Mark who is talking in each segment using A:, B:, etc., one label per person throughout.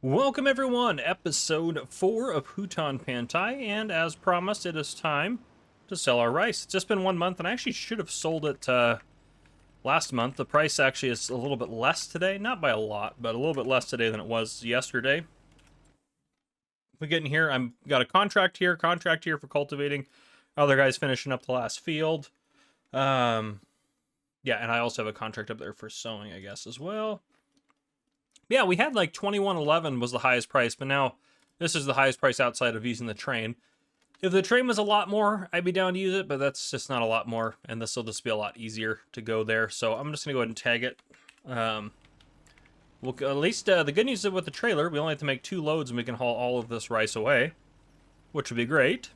A: Welcome everyone, episode 4 of Hutan Pantai, and as promised, it is time to sell our rice. It's just been 1 month, and I actually should have sold it last month. The price actually is a little bit less today, not by a lot, but a little bit less today than it was yesterday. We get in here, I've got a contract here for cultivating. Other guys finishing up the last field. Yeah, and I also have a contract up there for sowing, I guess, as well. Yeah, we had like 21.11 was the highest price, but now this is the highest price outside of using the train. If the train was a lot more, I'd be down to use it, but that's just not a lot more, and this will just be a lot easier to go there. So I'm just gonna go ahead and tag it. Well, at least the good news is with the trailer, we only have to make 2 loads, and we can haul all of this rice away, which would be great.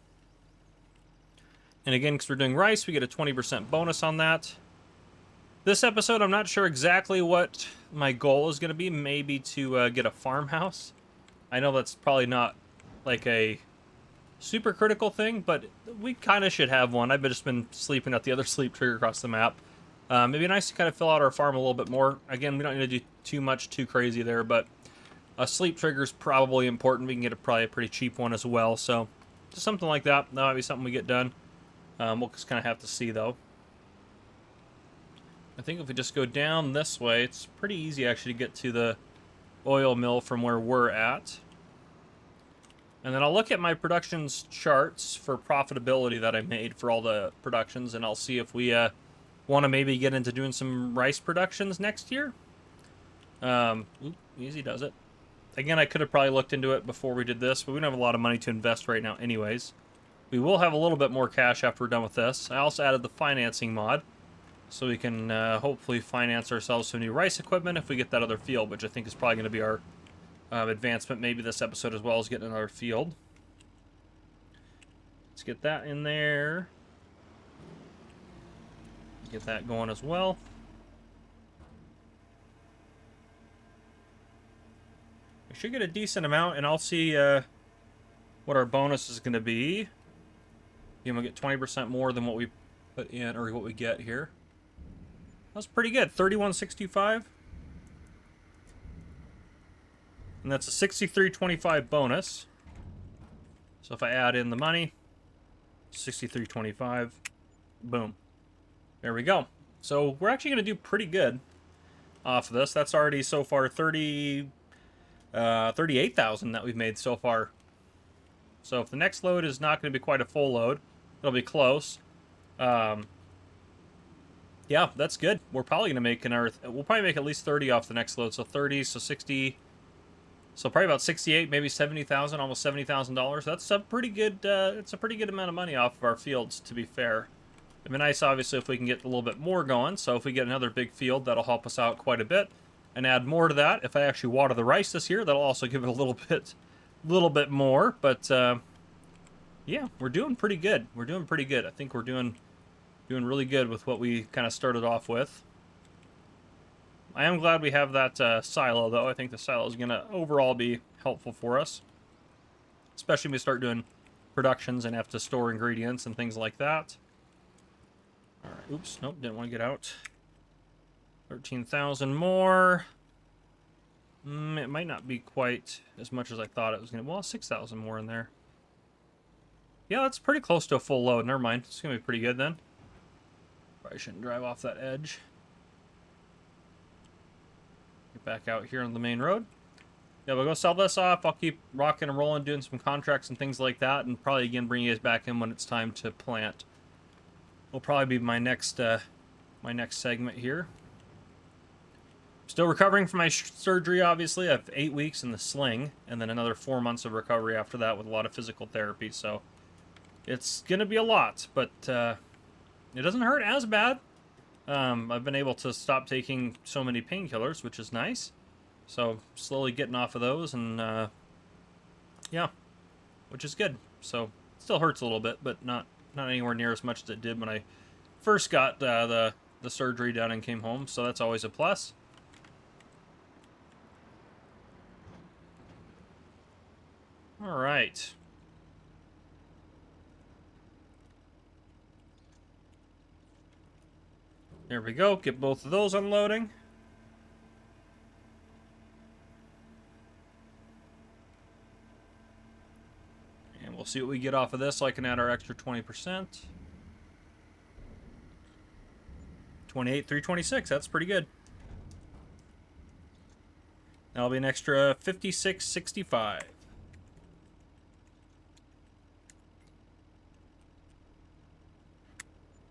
A: And again, because we're doing rice, we get a 20% bonus on that. This episode, I'm not sure exactly what my goal is going to be. Maybe to get a farmhouse. I know that's probably not like a super critical thing, but we kind of should have one. I've just been sleeping at the other sleep trigger across the map. It'd be nice to kind of fill out our farm a little bit more. Again, we don't need to do too crazy there, but a sleep trigger is probably important. We can get probably a pretty cheap one as well. So just something like that. That might be something we get done. We'll just kind of have to see, though. I think if we just go down this way, it's pretty easy actually to get to the oil mill from where we're at. And then I'll look at my productions charts for profitability that I made for all the productions, and I'll see if we want to maybe get into doing some rice productions next year. Easy does it. Again, I could have probably looked into it before we did this, but we don't have a lot of money to invest right now anyways. We will have a little bit more cash after we're done with this. I also added the financing mod, so we can hopefully finance ourselves some new rice equipment if we get that other field, which I think is probably going to be our advancement maybe this episode as well as getting another field. Let's get that in there. Get that going as well. We should get a decent amount, and I'll see what our bonus is going to be. You know, we'll get 20% more than what we put in, or what we get here. That's pretty good. 31.65. And that's a 63.25 bonus. So if I add in the money, 63.25, boom. There we go. So we're actually going to do pretty good off of this. That's already so far 38,000 that we've made so far. So if the next load is not going to be quite a full load, it'll be close. Yeah, that's good. We're probably going to make we'll probably make at least 30 off the next load. So 30, so 60, so probably about 68, maybe 70,000, almost $70,000. That's a pretty good, it's a pretty good amount of money off of our fields, to be fair. It'd be nice, obviously, if we can get a little bit more going. So if we get another big field, that'll help us out quite a bit. And add more to that. If I actually water the rice this year, that'll also give it a little bit more. But, yeah, we're doing pretty good. We're doing pretty good. I think we're doing really good with what we kind of started off with. I am glad we have that silo, though. I think the silo is going to overall be helpful for us, especially when we start doing productions and have to store ingredients and things like that. All right. Oops. Nope. Didn't want to get out. 13,000 more. It might not be quite as much as I thought it was going to. Well, 6,000 more in there. Yeah, that's pretty close to a full load. Never mind. It's going to be pretty good then. Probably shouldn't drive off that edge. Get back out here on the main road. Yeah, we'll go sell this off. I'll keep rocking and rolling, doing some contracts and things like that, and probably again bring you guys back in when it's time to plant. Will probably be my next segment here. Still recovering from my surgery, obviously. I have 8 weeks in the sling, and then another 4 months of recovery after that with a lot of physical therapy, so it's gonna be a lot, but it doesn't hurt as bad. I've been able to stop taking so many painkillers, which is nice. So slowly getting off of those, and yeah, which is good. So it still hurts a little bit, but not anywhere near as much as it did when I first got the surgery done and came home. So that's always a plus. All right. There we go. Get both of those unloading. see what we get off of this so I can add our extra 20%. 28,326. That's pretty good. That'll be an extra 56.65.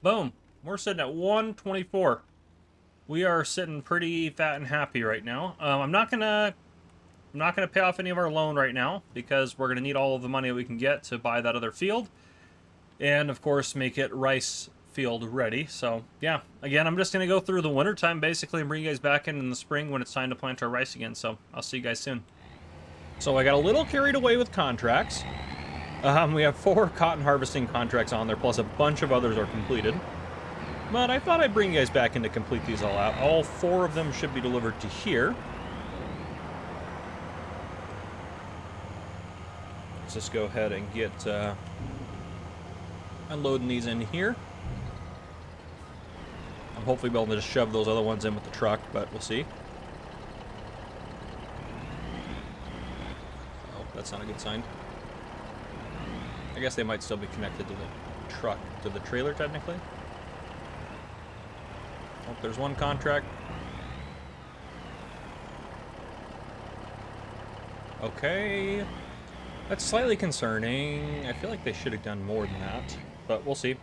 A: Boom. We're sitting at 124. We are sitting pretty fat and happy right now. I'm not gonna pay off any of our loan right now because we're gonna need all of the money that we can get to buy that other field, and of course make it rice field ready. So yeah, again, I'm just gonna go through the winter time basically and bring you guys back in the spring when it's time to plant our rice again. So I'll see you guys soon. So I got a little carried away with contracts. We have 4 cotton harvesting contracts on there, plus a bunch of others are completed. But I thought I'd bring you guys back in to complete these all out. All 4 of them should be delivered to here. Let's just go ahead and get unloading these in here. I'm hopefully able to just shove those other ones in with the truck, but we'll see. Oh, that's not a good sign. I guess they might still be connected to the truck, to the trailer technically. Oh, there's one contract. Okay. That's slightly concerning. I feel like they should have done more than that, but we'll see.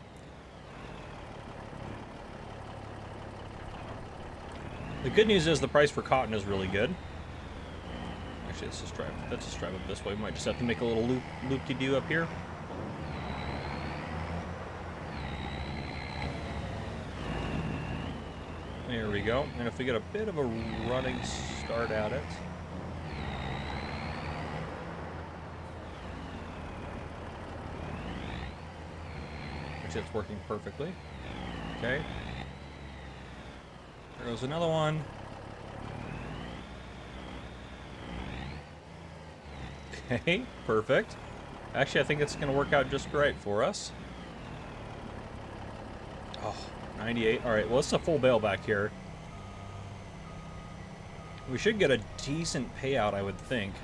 A: The good news is the price for cotton is really good. Actually, let's just drive up this way. We might just have to make a little loop-de-doo up here. There we go. And if we get a bit of a running start at it. Actually, it's working perfectly. Okay. There goes another one. Okay, perfect. Actually, I think it's going to work out just right for us. Oh, 98. All right, well, it's a full bale back here. We should get a decent payout, I would think.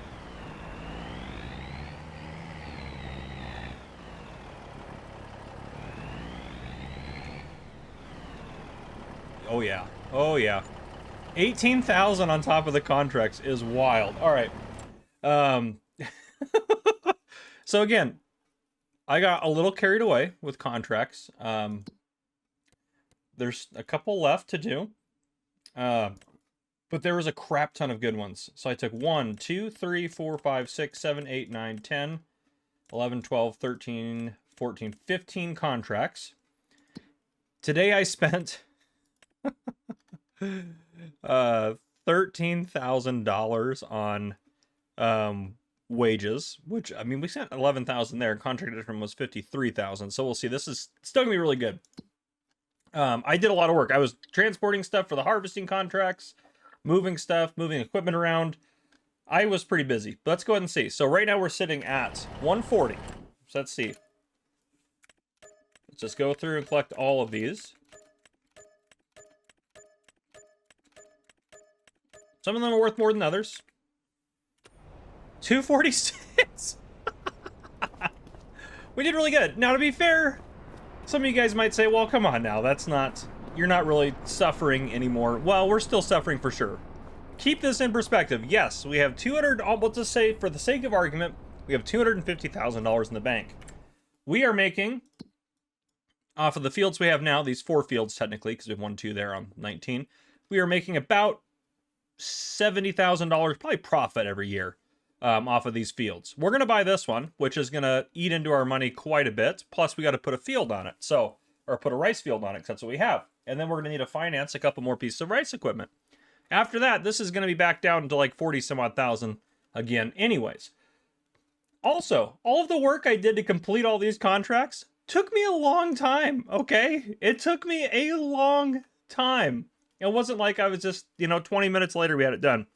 A: Oh, yeah. Oh, yeah. 18,000 on top of the contracts is wild. All right. So, again, I got a little carried away with contracts. There's a couple left to do. But there was a crap ton of good ones. So I took 1, 2, 3, 4, 5, 6, 7, 8, 9, 10, 11, 12, 13, 14, 15 contracts. Today I spent $13,000 on wages, which, I mean, we spent 11,000 there. Contract difference was 53,000. So we'll see. This is still gonna be really good. I did a lot of work. I was transporting stuff for the harvesting contracts, moving stuff, moving equipment around. I was pretty busy. But let's go ahead and see. So right now we're sitting at 140. So let's see. Let's just go through and collect all of these. Some of them are worth more than others. 246. We did really good. Now, to be fair, some of you guys might say, well, come on now. That's not... You're not really suffering anymore. Well, we're still suffering for sure. Keep this in perspective. Yes, we have 200... Let's just say, for the sake of argument, we have $250,000 in the bank. We are making, off of the fields we have now, these 4 fields technically, because we have 1, 2 there on 19, we are making about $70,000 probably profit every year off of these fields. We're going to buy this one, which is going to eat into our money quite a bit. Plus, we got to put a field on it. So, or put a rice field on it, because that's what we have. And then we're going to need to finance a couple more pieces of rice equipment. After that, this is going to be back down to like 40 some odd thousand again anyways. Also, all of the work I did to complete all these contracts took me a long time, okay? It took me a long time. It wasn't like I was just, 20 minutes later we had it done.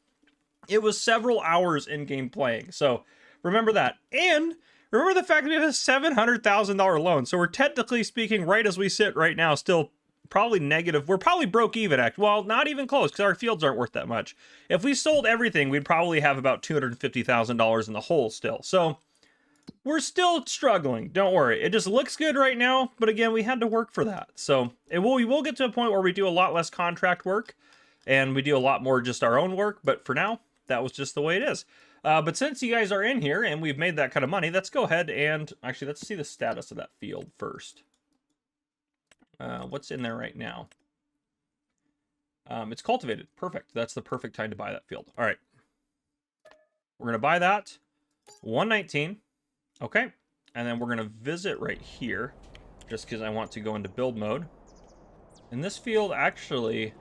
A: It was several hours in-game playing. So remember that. And remember the fact that we have a $700,000 loan. So we're technically speaking, right as we sit right now, still probably negative. We're probably broke even, well, not even close, because our fields aren't worth that much. If we sold everything, we'd probably have about $250,000 in the hole still. So we're still struggling. Don't worry. It just looks good right now, but again, we had to work for that. So we will get to a point where we do a lot less contract work, and we do a lot more just our own work. But for now, that was just the way it is. But since you guys are in here and we've made that kind of money, let's go ahead and actually let's see the status of that field first. What's in there right now? It's cultivated. Perfect. That's the perfect time to buy that field. All right. We're going to buy that. 119. Okay. And then we're going to visit right here just because I want to go into build mode. And this field actually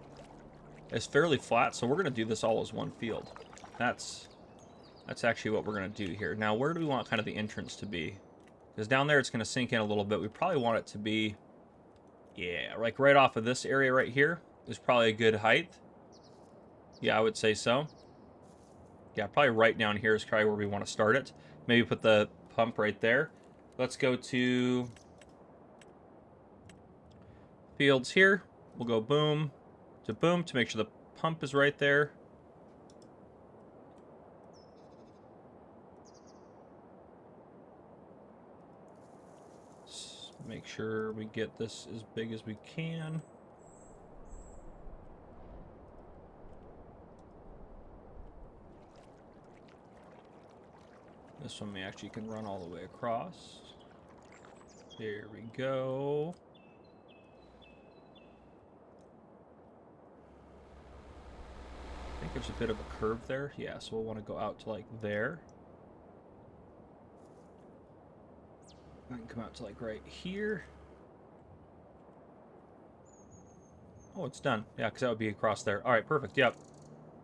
A: is fairly flat, so we're going to do this all as one field. That's actually what we're going to do here. Now, where do we want kind of the entrance to be? Because down there it's going to sink in a little bit. We probably want it to be, yeah, like right off of this area right here is probably a good height. Yeah, I would say so. Yeah, probably right down here is probably where we want to start it. Maybe put the pump right there. Let's go to fields here. We'll go boom to boom to make sure the pump is right there. Let's make sure we get this as big as we can. This one we actually can run all the way across. There we go. I think there's a bit of a curve there. Yeah, so we'll want to go out to like there. I can come out to like right here. Oh, it's done. Yeah, because that would be across there. All right, perfect. Yep.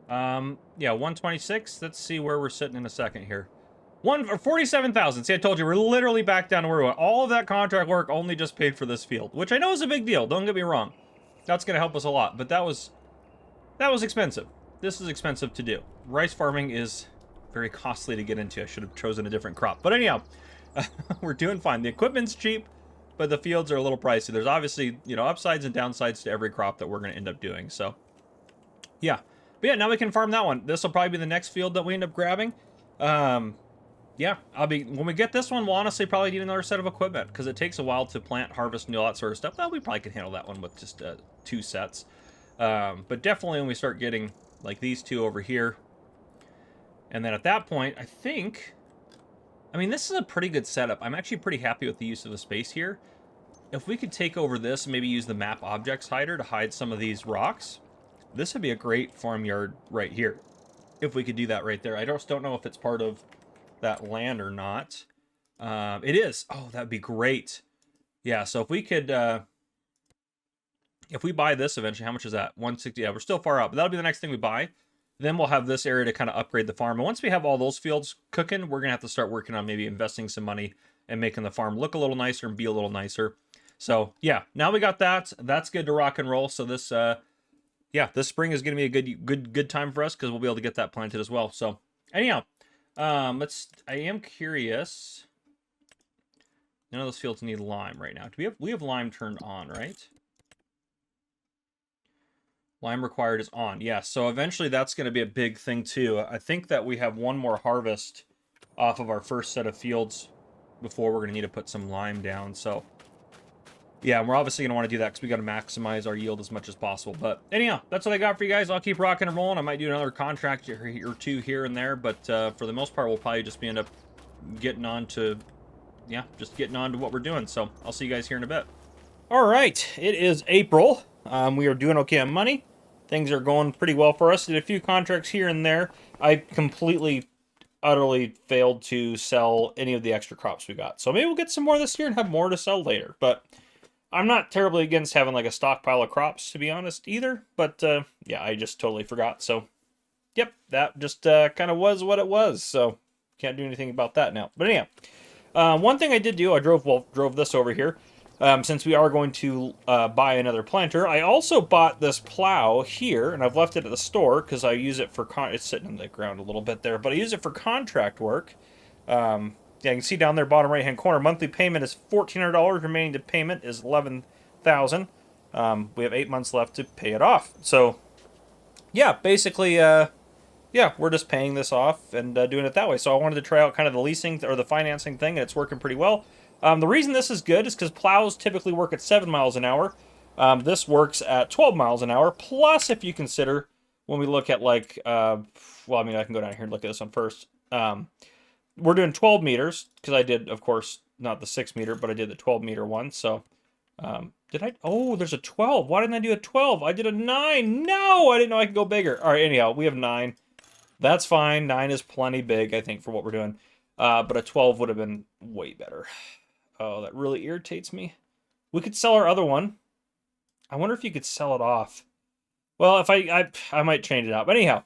A: Yeah, 126. Let's see where we're sitting in a second here. 47,000. See, I told you, we're literally back down to where we were. All of that contract work only just paid for this field, which I know is a big deal. Don't get me wrong. That's going to help us a lot, but that was expensive. This is expensive to do. Rice farming is very costly to get into. I should have chosen a different crop. But anyhow, we're doing fine. The equipment's cheap, but the fields are a little pricey. There's obviously, you know, upsides and downsides to every crop that we're going to end up doing. So, yeah. But yeah, now we can farm that one. This will probably be the next field that we end up grabbing. Yeah, when we get this one, we'll honestly probably need another set of equipment because it takes a while to plant, harvest, and all that sort of stuff. Well, we probably could handle that one with just 2 sets. But definitely when we start getting like these 2 over here, and then at that point, I mean, this is a pretty good setup. I'm actually pretty happy with the use of the space here. If we could take over this and maybe use the map objects hider to hide some of these rocks, this would be a great farmyard right here. If we could do that right there. I just don't know if it's part of that land or not. It is. Oh, that'd be great. Yeah, so if we could, if we buy this eventually, how much is that? 160. Yeah, we're still far out, but that'll be the next thing we buy. Then we'll have this area to kind of upgrade the farm. And once we have all those fields cooking, we're going to have to start working on maybe investing some money and making the farm look a little nicer and be a little nicer. So, yeah, now we got that. That's good to rock and roll. So this, yeah, this spring is going to be a good time for us because we'll be able to get that planted as well. So, anyhow, I am curious. None of those fields need lime right now. We have lime turned on, right? Lime required is on. Yeah, so eventually that's going to be a big thing too. I think that we have one more harvest off of our first set of fields before we're going to need to put some lime down. So, yeah, we're obviously going to want to do that because we got to maximize our yield as much as possible. But anyhow, that's what I got for you guys. I'll keep rocking and rolling. I might do another contract or 2 here and there, but for the most part, we'll probably just end up getting on to, yeah, just getting on to what we're doing. So I'll see you guys here in a bit. All right, it is April. We are doing okay on money. Things are going pretty well for us. Did a few contracts here and there. I completely, utterly failed to sell any of the extra crops we got. So maybe we'll get some more this year and have more to sell later. But I'm not terribly against having like a stockpile of crops, to be honest, either. But yeah, I just totally forgot. So, yep, that just kind of was what it was. So, can't do anything about that now. But anyhow, one thing I did do, I drove this over here. Since we are going to buy another planter, I also bought this plow here, and I've left it at the store because I use it for it's sitting in the ground a little bit there, but I use it for contract work. Yeah, you can see down there, bottom right-hand corner, monthly payment is $1,400. Remaining to payment is $11,000. We have 8 months left to pay it off. So, yeah, basically, yeah, we're just paying this off and doing it that way. So I wanted to try out kind of the leasing or the financing thing, and it's working pretty well. The reason this is good is because plows typically work at 7 miles an hour. This works at 12 miles an hour. Plus, if you consider when we look at like, well, I mean, I can go down here and look at this one first. We're doing 12 meters because I did, of course, not the 6 meter, but I did the 12 meter one. So, did I? Oh, there's a 12. Why didn't I do a 12? I did a 9. No, I didn't know I could go bigger. All right, anyhow, we have 9. That's fine. 9 is plenty big, I think, for what we're doing. But a 12 would have been way better. Oh, that really irritates me. We could sell our other one. I wonder if you could sell it off. Well, if I might change it out. But anyhow,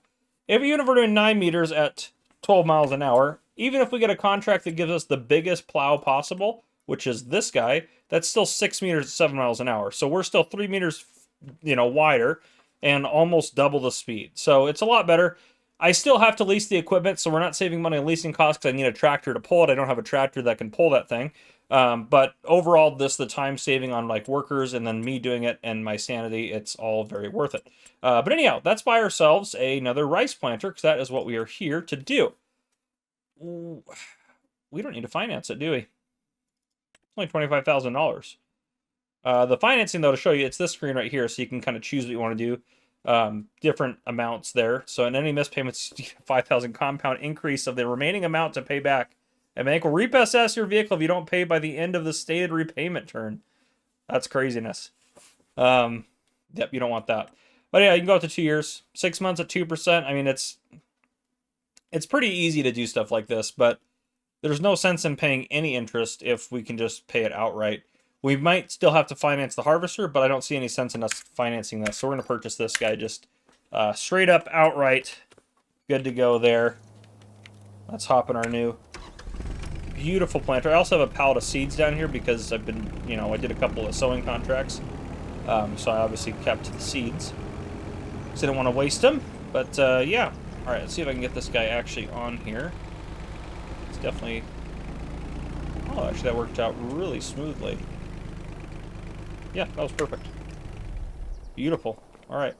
A: even if we're doing 9 meters at 12 miles an hour, even if we get a contract that gives us the biggest plow possible, which is this guy, that's still 6 meters at 7 miles an hour. So we're still 3 meters, wider and almost double the speed. So it's a lot better. I still have to lease the equipment, so we're not saving money on leasing costs because I need a tractor to pull it. I don't have a tractor that can pull that thing. But overall, the time saving on like workers and then me doing it and my sanity, it's all very worth it. But anyhow, let's buy ourselves another rice planter because that is what we are here to do. Ooh, we don't need to finance it, do we? It's only $25,000. The financing, though, to show you, it's this screen right here, so you can kind of choose what you want to do. Different amounts there. So in any missed payments, 5,000 compound increase of the remaining amount to pay back. And bank will repossess your vehicle if you don't pay by the end of the stated repayment term. That's craziness. Yep, you don't want that. But yeah, you can go up to 2 years. 6 months at 2%. I mean, it's pretty easy to do stuff like this, but there's no sense in paying any interest if we can just pay it outright. We might still have to finance the harvester, but I don't see any sense in us financing this. So we're going to purchase this guy just straight up outright. Good to go there. Let's hop in our new beautiful planter. I also have a pallet of seeds down here because I've been, I did a couple of sowing contracts. So I obviously kept the seeds because I didn't want to waste them. But yeah. All right, let's see if I can get this guy actually on here. It's definitely... Oh, actually that worked out really smoothly. Yeah, that was perfect. Beautiful. All right.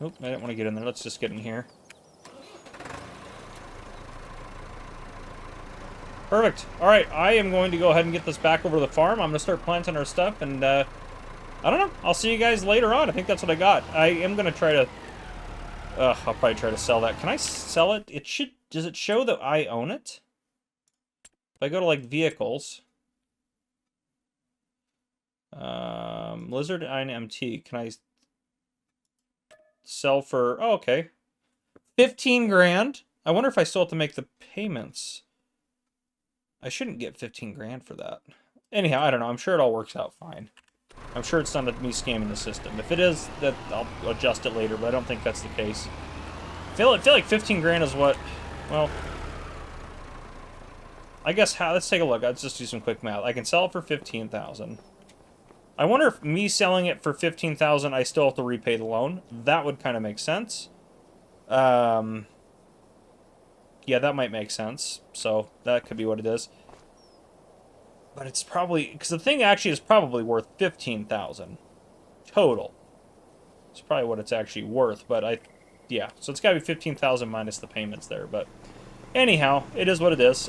A: Oop, I didn't want to get in there. Let's just get in here. Perfect. All right, I am going to go ahead and get this back over to the farm. I'm going to start planting our stuff, and I don't know. I'll see you guys later on. I think that's what I got. I am going to try to... I'll probably try to sell that. Can I sell it? It should... Does it show that I own it? If I go to, like, vehicles... Lizard INMT. Can I sell for... Oh, okay. 15 grand. I wonder if I still have to make the payments. I shouldn't get 15 grand for that. Anyhow, I don't know. I'm sure it all works out fine. I'm sure it's not me scamming the system. If it is, that I'll adjust it later, but I don't think that's the case. I feel like 15 grand is what... Well... I guess let's take a look. Let's just do some quick math. I can sell it for 15,000. I wonder if me selling it for 15,000, I still have to repay the loan. That would kind of make sense. Yeah, that might make sense. So that could be what it is. But it's probably... Because the thing actually is probably worth 15,000 total. It's probably what it's actually worth. But yeah, so it's got to be 15,000 minus the payments there. But anyhow, it is what it is.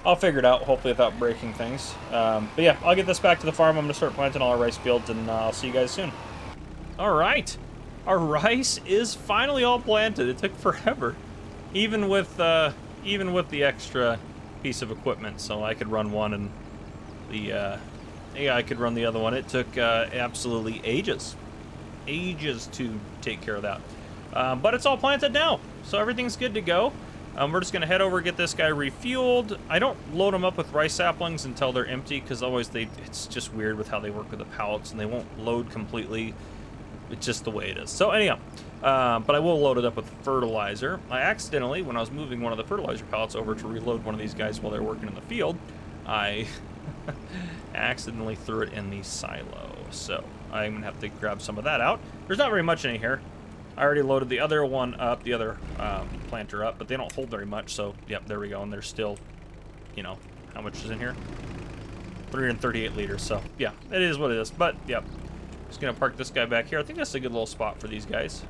A: I'll figure it out, hopefully without breaking things. But yeah, I'll get this back to the farm. I'm going to start planting all our rice fields, and I'll see you guys soon. All right. Our rice is finally all planted. It took forever. Even with the extra piece of equipment, so I could run one and I could run the other one. It took absolutely ages to take care of that. But it's all planted now, so everything's good to go. We're just going to head over, get this guy refueled. I don't load them up with rice saplings until they're empty, because otherwise it's just weird with how they work with the pallets, and they won't load completely. It's just the way it is. So anyhow, but I will load it up with fertilizer. I accidentally, when I was moving one of the fertilizer pallets over to reload one of these guys while they're working in the field, I accidentally threw it in the silo. So I'm going to have to grab some of that out. There's not very much in here. I already loaded the other one up, the other planter up, but they don't hold very much, so, yep, there we go, and there's still, how much is in here? 338 liters, so, yeah, it is what it is, but, yep. Just gonna park this guy back here. I think that's a good little spot for these guys,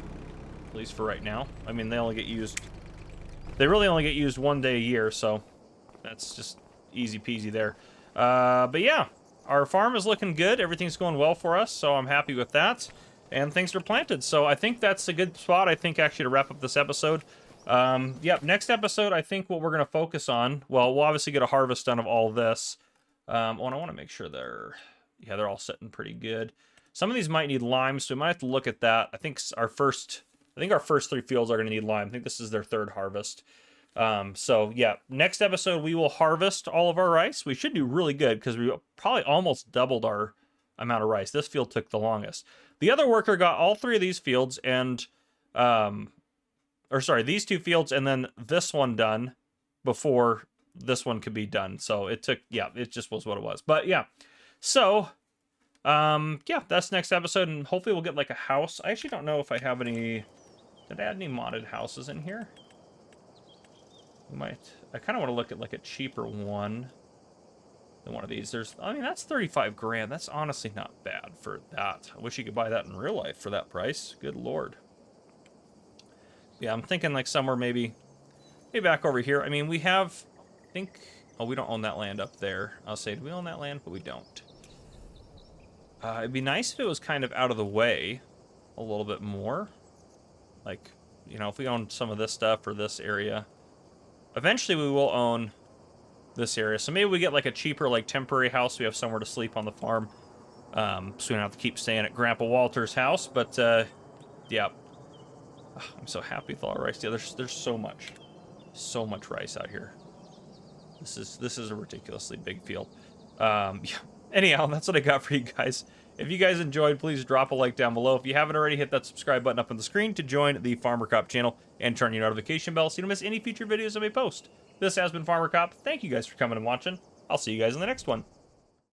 A: at least for right now. I mean, they only get used. They really only get used 1 day a year, so that's just easy peasy there. But yeah, our farm is looking good. Everything's going well for us, so I'm happy with that. And things are planted, so I think that's a good spot, I think, actually, to wrap up this episode. Yep, next episode, I think what we're going to focus on, well, we'll obviously get a harvest done of all this. Oh, and I want to make sure they're all sitting pretty good. Some of these might need lime, so we might have to look at that. I think our first 3 fields are going to need lime. I think this is their 3rd harvest. So yeah, next episode we will harvest all of our rice. We should do really good because we probably almost doubled our amount of rice. This field took the longest. The other worker got all 3 of these fields and, these 2 fields and then this one done before this one could be done. So it took, yeah, it just was what it was. But yeah, so, yeah, that's next episode, and hopefully we'll get like a house. I actually don't know if I have any, did I add any modded houses in here? We might, I kind of want to look at like a cheaper one than one of these. I mean, that's 35 grand. That's honestly not bad for that. I wish you could buy that in real life for that price. Good Lord. Yeah, I'm thinking like somewhere maybe back over here. I mean, we have, I think, oh, we don't own that land up there. I'll say, do we own that land? But we don't. It'd be nice if it was kind of out of the way a little bit more. Like, you know, if we own some of this stuff or this area. Eventually we will own this area. So maybe we get like a cheaper, like temporary house. We have somewhere to sleep on the farm. So we don't have to keep staying at Grandpa Walter's house. But, yeah. I'm so happy with all our rice. Yeah, there's so much rice out here. This is a ridiculously big field. Yeah. Anyhow, that's what I got for you guys. If you guys enjoyed, please drop a like down below. If you haven't already, hit that subscribe button up on the screen to join the Farmer Cop channel and turn your notification bell so you don't miss any future videos I may post. This has been Farmer Cop. Thank you guys for coming and watching. I'll see you guys in the next one.